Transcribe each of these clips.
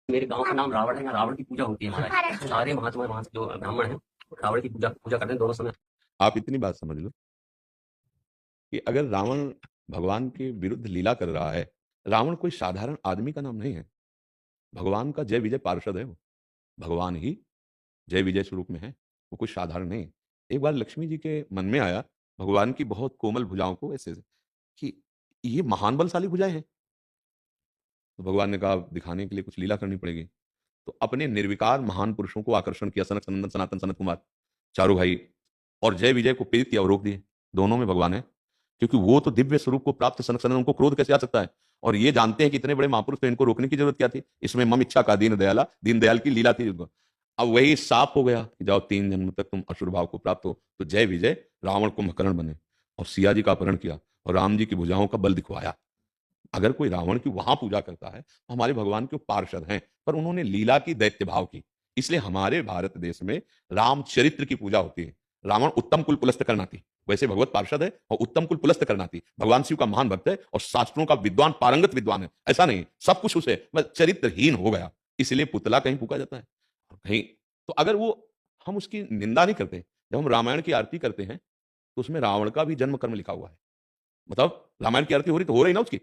मेरे गांव का नाम रावण है, यहाँ रावण की पूजा होती है महाराज। सारे महात्मा वहाँ से जो ब्राह्मण हैं रावण की पूजा पूजा करते हैं दोनों समय। आप इतनी बात समझ लो कि अगर रावण भगवान के विरुद्ध लीला कर रहा है, रावण कोई साधारण आदमी का नाम नहीं है। भगवान का जय विजय पार्षद है वो। भगवान ही जय विजय स्वरूप में है, वो कुछ साधारण नहीं है। एक बार लक्ष्मी जी के मन में आया भगवान की बहुत कोमल भुजाओं को ऐसे कि ये महान बलशाली भुजाएं हैं। तो भगवान ने कहा दिखाने के लिए कुछ लीला करनी पड़ेगी। तो अपने निर्विकार महान पुरुषों को आकर्षण किया, सनक सनंदन सनातन सनत कुमार चारों भाई, और जय विजय को प्रेरित किया और रोक दिए। दोनों में भगवान है, क्योंकि वो तो दिव्य स्वरूप को प्राप्त सनक सनंदन, उनको क्रोध कैसे आ सकता है। और ये जानते हैं कि इतने बड़े महापुरुष, तो इनको रोकने की जरूरत क्या थी। इसमें मम इच्छा का दीन दयाला, दीन दयाल की लीला थी उनको। अब वही साफ हो गया कि जाओ 3 जन्म तक तुम असुर भाव को प्राप्त हो। तो जय विजय रावण कुंभकर्ण बने और सिया जी का अपहरण किया और राम जी की भुजाओं का बल दिखवाया। अगर कोई रावण की वहां पूजा करता है तो हमारे भगवान के पार्षद हैं, पर उन्होंने लीला की, दैत्य भाव की। इसलिए हमारे भारत देश में राम चरित्र की पूजा होती है। रावण उत्तम कुल पुलस्त करनाती, वैसे भगवत पार्षद है और उत्तम कुल पुलस्त करनाती, भगवान शिव का महान भक्त है और शास्त्रों का विद्वान, पारंगत विद्वान है। ऐसा नहीं सब कुछ उसे, बस चरित्रहीन हो गया। इसलिए पुतला कहीं फूका जाता है कहीं। तो अगर वो, हम उसकी निंदा नहीं करते। जब हम रामायण की आरती करते हैं तो उसमें रावण का भी जन्म कर्म लिखा हुआ है। मतलब रामायण की आरती हो रही तो हो रही ना उसकी।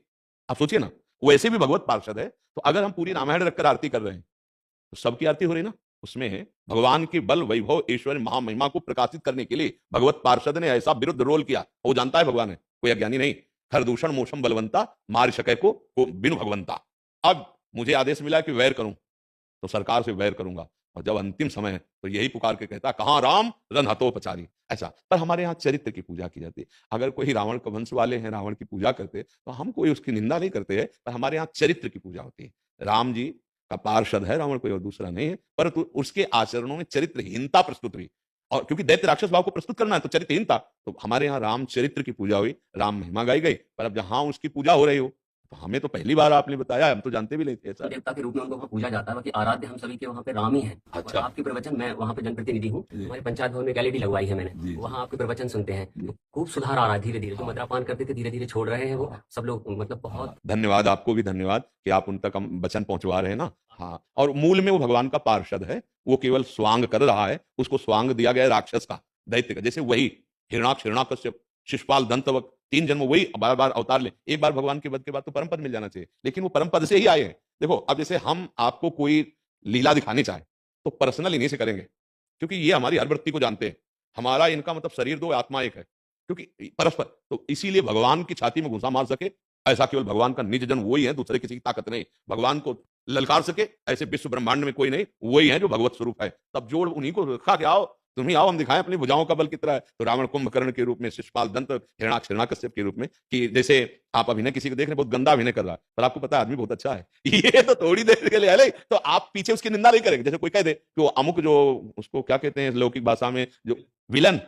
आप सोचिए ना, वैसे भी भगवत पार्षद है। तो अगर हम पूरी रामायण रखकर आरती कर रहे हैं तो सबकी आरती हो रही ना। उसमें है भगवान के बल, वैभव, ऐश्वर्य, महामहिमा को प्रकाशित करने के लिए भगवत पार्षद ने ऐसा विरुद्ध रोल किया। वो जानता है भगवान है, कोई अज्ञानी नहीं। खरदूषण मोशम बलवंता, मार सके को बिनु भगवंता। अब मुझे आदेश मिला कि वैर करूं तो सरकार से वैर करूंगा, और जब अंतिम समय है तो यही पुकार के कहता कहां राम रन हतोपचारी। ऐसा, पर हमारे यहाँ चरित्र की पूजा की जाती है। अगर कोई रावण का वंश वाले हैं, रावण की पूजा करते तो हम कोई उसकी निंदा नहीं करते हैं, पर हमारे यहाँ चरित्र की पूजा होती है। राम जी का पार्षद है रावण, कोई और दूसरा नहीं है, परंतु उसके आचरणों में चरित्रहीनता प्रस्तुत हुई। और क्योंकि दैत्य राक्षस भाव को प्रस्तुत करना है तो चरित्रहीनता, तो हमारे यहाँ राम चरित्र की पूजा हुई, राम महिमा गाई गई। पर अब जहां उसकी पूजा हो रही हो तो हमें तो पहली बार आपने बताया, हम तो जानते भी नहीं थे ऐसा। देवता के रूप में उनको वहाँ पूजा जाता है, बाकी आराध्य हम सभी के वहाँ पे राम ही है। और अच्छा। आपके प्रवचन, मैं वहाँ पे जनप्रतिनिधि हूँ, जी हमारे पंचायत भवन में एक एलईडी लगवाई है मैंने, जी वहाँ आपके प्रवचन सुनते हैं जी। तो खूब सुधार आ रहा है धीरे धीरे। जो मद्रापान करते थे धीरे धीरे छोड़ रहे हैं वो सब लोग, मतलब बहुत। धन्यवाद, आपको भी धन्यवाद कि आप उन तक हम वचन पहुंचवा रहे हैं ना। हाँ, और मूल में वो भगवान का पार्षद है। वो केवल स्वांग कर रहा है, उसको स्वांग दिया गया राक्षस का, दैत्य का। जैसे वही हिरणाक्ष, हिरणाकश्यप, शिशुपाल, दंतवक, 3 जन्म वही बार बार अवतार ले। एक बार भगवान के वध के बाद तो परम पद मिल जाना चाहिए, लेकिन वो परम पद से ही आए हैं। देखो, अब जैसे हम आपको कोई लीला दिखानी चाहे तो पर्सनल इन्हीं से करेंगे, क्योंकि ये हमारी हर वृत्ति को जानते हैं। हमारा इनका मतलब शरीर दो, आत्मा एक है, क्योंकि परस्पर। तो इसीलिए भगवान की छाती में घुसा मार सके ऐसा केवल भगवान का निज जन वही है, दूसरे किसी की ताकत नहीं। भगवान को ललकार सके ऐसे विश्व ब्रह्मांड में कोई नहीं, वही है जो भगवत स्वरूप है। तब जोड़ उन्हीं को रखा के आओ, तुम ही आओ, हम दिखाएं अपनी भुजाओं का बल कितना है। तो रावण कुंभकर्ण के रूप में, शिशुपाल, दंत, हिरणाक्ष, हिरण्याकश्यप के रूप में, कि जैसे आप अभिनय किसी को देख रहे हैं बहुत गंदा अभिनय कर रहा है, पर आपको पता है आदमी बहुत अच्छा है ये तो थोड़ी देर के लिए है, तो आप पीछे उसकी निंदा नहीं करेंगे। जैसे कोई कह दे कि वो अमुक, जो उसको क्या कहते हैं लौकिक भाषा में, जो विलन।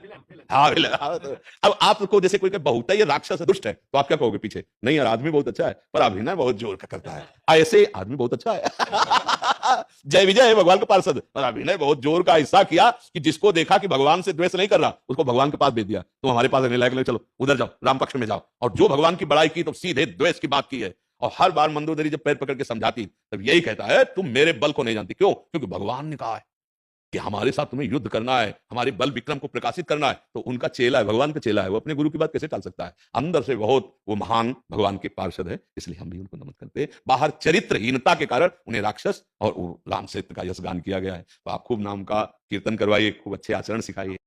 हाँ विलन, हाँ, तो अब आपको जैसे कोई बहुत है ये राक्षस है, दुष्ट है, तो आप क्या कहोगे पीछे, नहीं यार आदमी बहुत अच्छा है पर अभिनय बहुत जोर का करता है। ऐसे आदमी बहुत अच्छा है जय विजय है भगवान का पार्षद, पर अभिनय बहुत जोर का ऐसा किया कि जिसको देखा कि भगवान से द्वेष नहीं कर रहा उसको भगवान के पास भेज दिया। तो हमारे पास रहने लायक, चलो उधर जाओ, राम पक्ष में जाओ। और जो भगवान की बड़ाई की तो सीधे द्वेष की बात की है। और हर बार मंदोदरी जब पैर पकड़ के समझाती तब यही कहता है तुम मेरे बल को नहीं जानती। क्यों? क्योंकि भगवान ने कहा है कि हमारे साथ तुम्हें युद्ध करना है, हमारे बल विक्रम को प्रकाशित करना है। तो उनका चेला है, भगवान का चेला है, वो अपने गुरु की बात कैसे टाल सकता है। अंदर से बहुत वो महान भगवान के पार्षद है, इसलिए हम भी उनको नमन करते हैं। बाहर चरित्रहीनता के कारण उन्हें राक्षस और राम चरित्र का यश गान किया गया है। तो आप खूब नाम का कीर्तन करवाइए, खूब अच्छे आचरण सिखाइए।